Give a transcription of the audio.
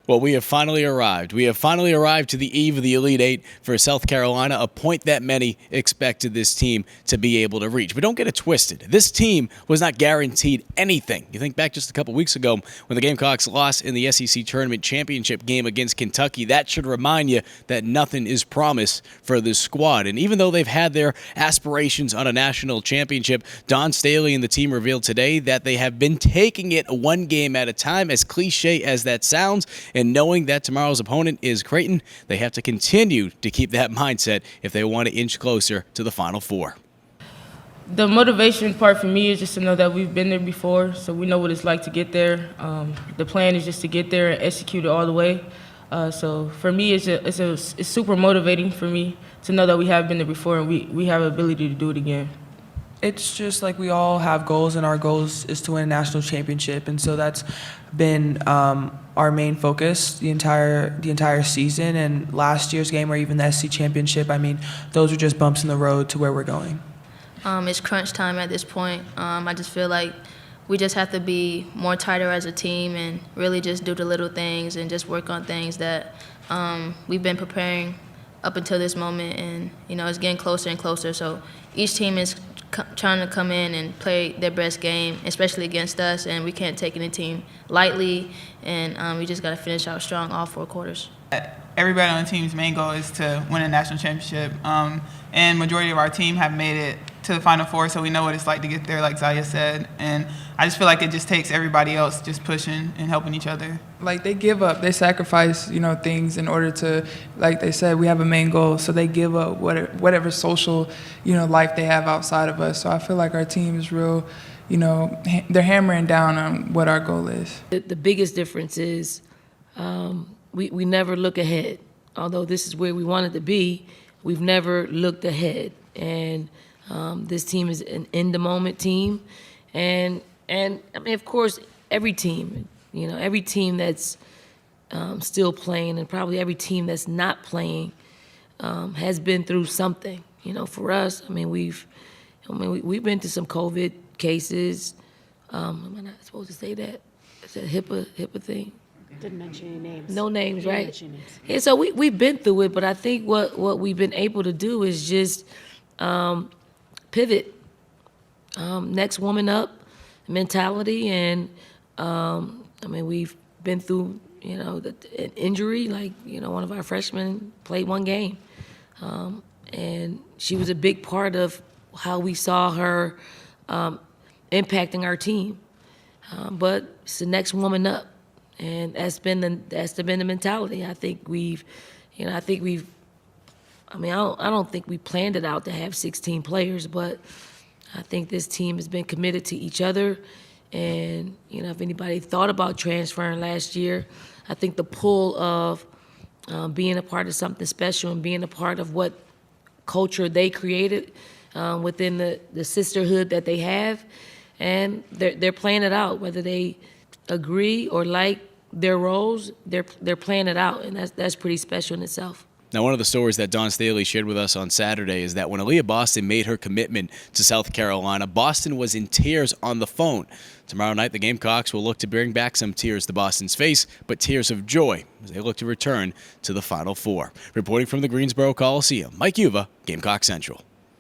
Well, we have finally arrived. We have finally arrived to the eve of the Elite Eight for South Carolina, a point that many expected this team to be able to reach. But don't get it twisted. This team was not guaranteed anything. You think back just a couple weeks ago when the Gamecocks lost in the SEC Tournament Championship game against Kentucky. That should remind you that nothing is promised for this squad. And even though they've had their aspirations on a national championship, Dawn Staley and the team revealed today that they have been taking it one game at a time, as cliche as that sounds. And knowing that tomorrow's opponent is Creighton, they have to continue to keep that mindset if they want to inch closer to the Final Four. The motivation part for me is just to know that we've been there before, so we know what it's like to get there. The plan is just to get there and execute it all the way. So for me, it's super motivating for me to know that we have been there before and we have the ability to do it again. It's just like we all have goals, and our goals is to win a national championship, and so that's been our main focus the entire season. And last year's game, or even the SC championship, I mean, those are just bumps in the road to where we're going. It's crunch time at this point. I just feel like we just have to be more tighter as a team and really just do the little things and just work on things that we've been preparing up until this moment, and it's getting closer and closer. So each team is trying to come in and play their best game, especially against us, and we can't take any team lightly, and we just got to finish out strong all 4 quarters. Everybody on the team's main goal is to win a national championship, and majority of our team have made it to the Final Four, so we know what it's like to get there, like Zaya said, and I just feel like it just takes everybody else just pushing and helping each other. Like, they give up, they sacrifice, things in order to, like they said, we have a main goal, so they give up whatever social, life they have outside of us. So I feel like our team is real, they're hammering down on what our goal is. The biggest difference is we never look ahead. Although this is where we wanted to be, we've never looked ahead. And this team is an in-the-moment team. And I mean, of course, every team, every team that's still playing, and probably every team that's not playing has been through something. For us, I mean, we've been to some COVID cases. Am I not supposed to say that? It's a HIPAA thing. Didn't mention any names. No names, Didn't right? mention names. Yeah, so we've been through it, but I think what we've been able to do is just pivot, next woman up mentality, and I mean, we've been through an injury. Like one of our freshmen played 1 game, and she was a big part of how we saw her impacting our team. But it's the next woman up, and that's been the mentality. I think I don't think we planned it out to have 16 players, but I think this team has been committed to each other. And, if anybody thought about transferring last year, I think the pull of being a part of something special and being a part of what culture they created within the sisterhood that they have, and they're playing it out. Whether they agree or like their roles, they're playing it out, and that's pretty special in itself. Now, one of the stories that Dawn Staley shared with us on Saturday is that when Aaliyah Boston made her commitment to South Carolina, Boston was in tears on the phone. Tomorrow night, the Gamecocks will look to bring back some tears to Boston's face, but tears of joy as they look to return to the Final Four. Reporting from the Greensboro Coliseum, Mike Uva, Gamecock Central.